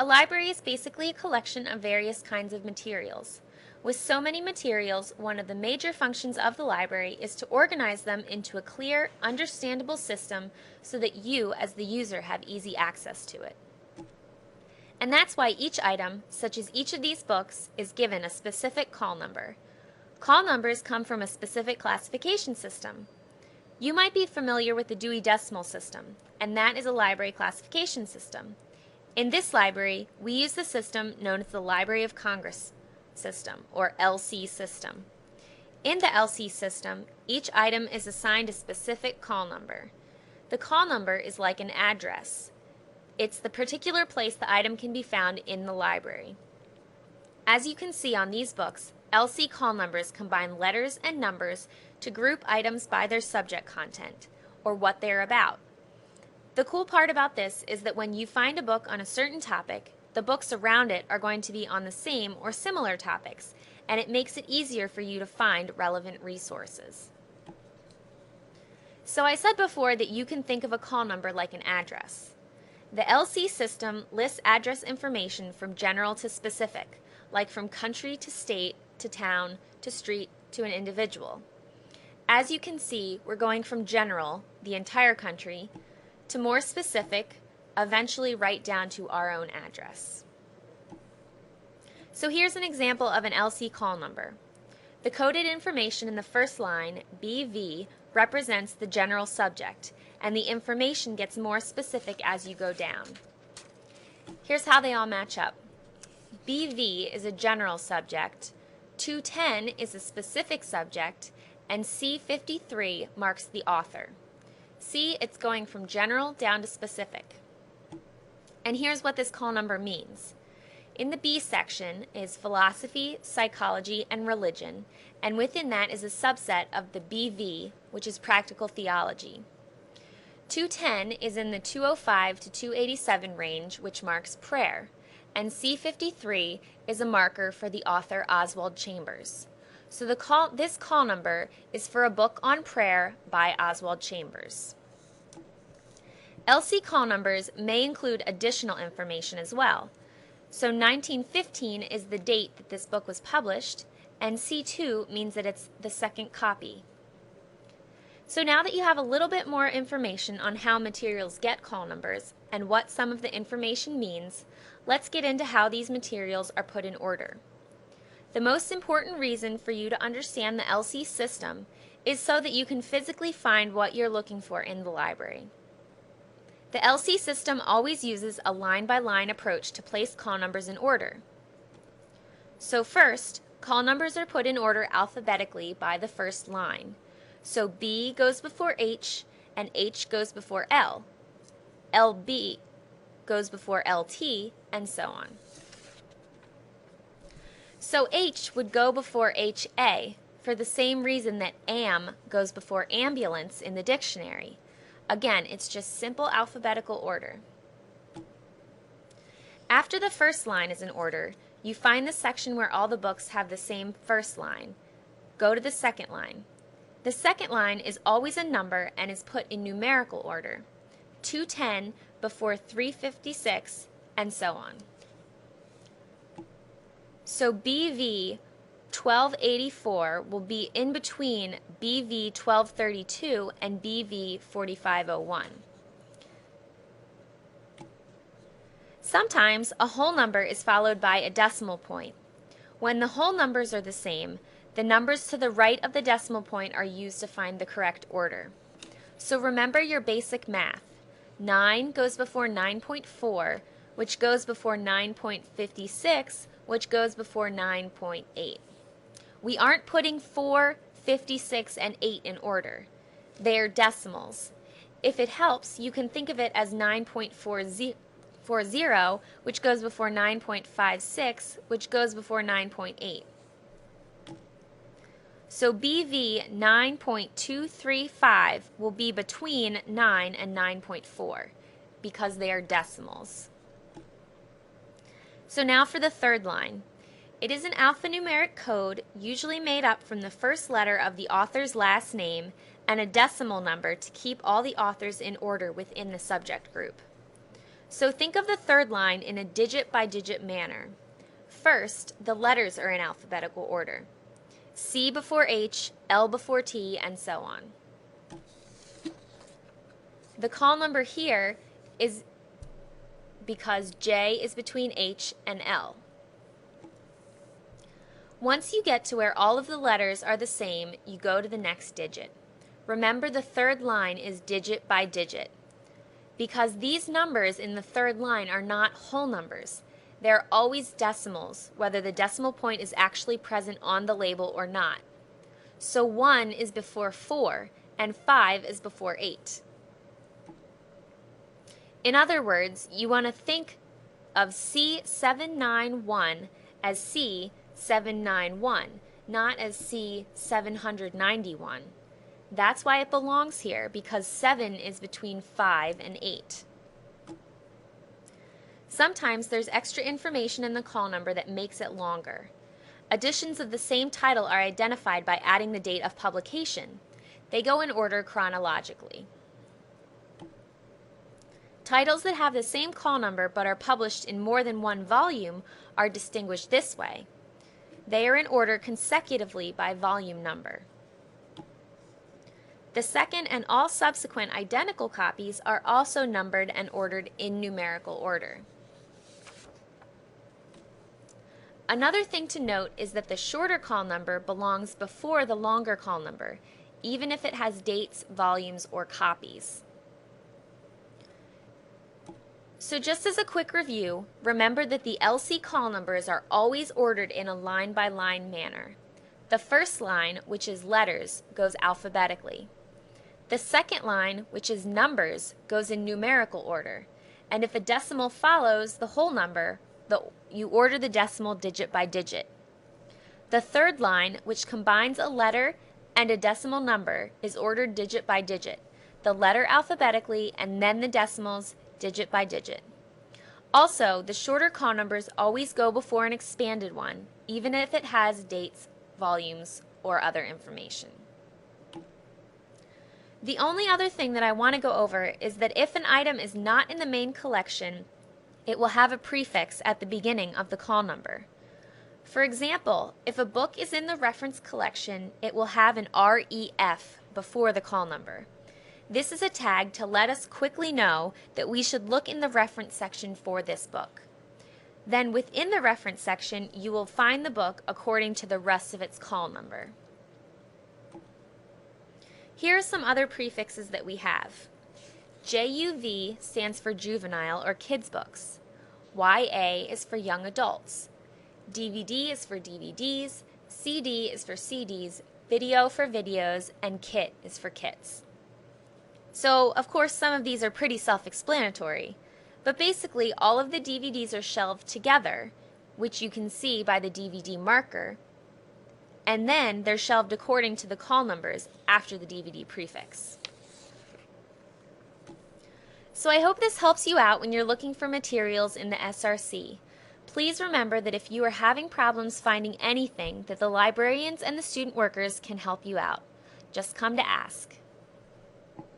A library is basically a collection of various kinds of materials. With so many materials, one of the major functions of the library is to organize them into a clear, understandable system so that you, as the user, have easy access to it. And that's why each item, such as each of these books, is given a specific call number. Call numbers come from a specific classification system. You might be familiar with the Dewey Decimal System, and that is a library classification system. In this library, we use the system known as the Library of Congress system, or LC system. In the LC system, each item is assigned a specific call number. The call number is like an address. It's the particular place the item can be found in the library. As you can see on these books, LC call numbers combine letters and numbers to group items by their subject content, or what they're about. The cool part about this is that when you find a book on a certain topic, the books around it are going to be on the same or similar topics, and it makes it easier for you to find relevant resources. So I said before that you can think of a call number like an address. The LC system lists address information from general to specific, like from country to state to town to street to an individual. As you can see, we're going from general, the entire country, to more specific, eventually right down to our own address. So here's an example of an LC call number. The coded information in the first line, BV, represents the general subject, and the information gets more specific as you go down. Here's how they all match up. BV is a general subject, 210 is a specific subject, and C53 marks the author. See, it's going from general down to specific. And here's what this call number means. In the B section is philosophy, psychology, and religion, and within that is a subset of the BV, which is practical theology. 210 is in the 205 to 287 range, which marks prayer, and C53 is a marker for the author Oswald Chambers. So this call number is for a book on prayer by Oswald Chambers. LC call numbers may include additional information as well. So 1915 is the date that this book was published, and C2 means that it's the second copy. So now that you have a little bit more information on how materials get call numbers and what some of the information means, let's get into how these materials are put in order. The most important reason for you to understand the LC system is so that you can physically find what you're looking for in the library. The LC system always uses a line-by-line approach to place call numbers in order. So first, call numbers are put in order alphabetically by the first line. So B goes before H, and H goes before L. LB goes before LT, and so on. So H would go before HA for the same reason that AM goes before ambulance in the dictionary. Again, it's just simple alphabetical order. After the first line is in order, you find the section where all the books have the same first line. Go to the second line. The second line is always a number and is put in numerical order. 210 before 356, and so on. So BV 1284 will be in between BV 1232 and BV 4501. Sometimes a whole number is followed by a decimal point. When the whole numbers are the same, the numbers to the right of the decimal point are used to find the correct order. So remember your basic math. 9 goes before 9.4, which goes before 9.56, which goes before 9.8. We aren't putting 4, 56, and 8 in order. They are decimals. If it helps, you can think of it as 9.40, which goes before 9.56, which goes before 9.8. So BV 9.235 will be between 9 and 9.4 because they are decimals. So now for the third line. It is an alphanumeric code usually made up from the first letter of the author's last name and a decimal number to keep all the authors in order within the subject group. So think of the third line in a digit-by-digit manner. First, the letters are in alphabetical order. C before H, L before T, and so on. The call number here is because J is between H and L. Once you get to where all of the letters are the same, you go to the next digit. Remember, the third line is digit by digit. Because these numbers in the third line are not whole numbers, they're always decimals, whether the decimal point is actually present on the label or not. So 1 is before 4, and 5 is before 8. In other words, you want to think of C791 as C791, not as C791. That's why it belongs here, because 7 is between 5 and 8. Sometimes there's extra information in the call number that makes it longer. Editions of the same title are identified by adding the date of publication. They go in order chronologically. Titles that have the same call number but are published in more than one volume are distinguished this way. They are in order consecutively by volume number. The second and all subsequent identical copies are also numbered and ordered in numerical order. Another thing to note is that the shorter call number belongs before the longer call number, even if it has dates, volumes, or copies. So just as a quick review, remember that the LC call numbers are always ordered in a line-by-line manner. The first line, which is letters, goes alphabetically. The second line, which is numbers, goes in numerical order. And if a decimal follows the whole number, you order the decimal digit by digit. The third line, which combines a letter and a decimal number, is ordered digit by digit. The letter alphabetically and then the decimals digit by digit. Also, the shorter call numbers always go before an expanded one, even if it has dates, volumes, or other information. The only other thing that I want to go over is that if an item is not in the main collection, it will have a prefix at the beginning of the call number. For example, if a book is in the reference collection, it will have an REF before the call number. This is a tag to let us quickly know that we should look in the reference section for this book. Then within the reference section, you will find the book according to the rest of its call number. Here are some other prefixes that we have. JUV stands for juvenile or kids books. YA is for young adults. DVD is for DVDs, CD is for CDs, video for videos, and kit is for kits. So, of course, some of these are pretty self-explanatory, but basically all of the DVDs are shelved together, which you can see by the DVD marker, and then they're shelved according to the call numbers after the DVD prefix. So I hope this helps you out when you're looking for materials in the SRC. Please remember that if you are having problems finding anything, that the librarians and the student workers can help you out. Just come to ask.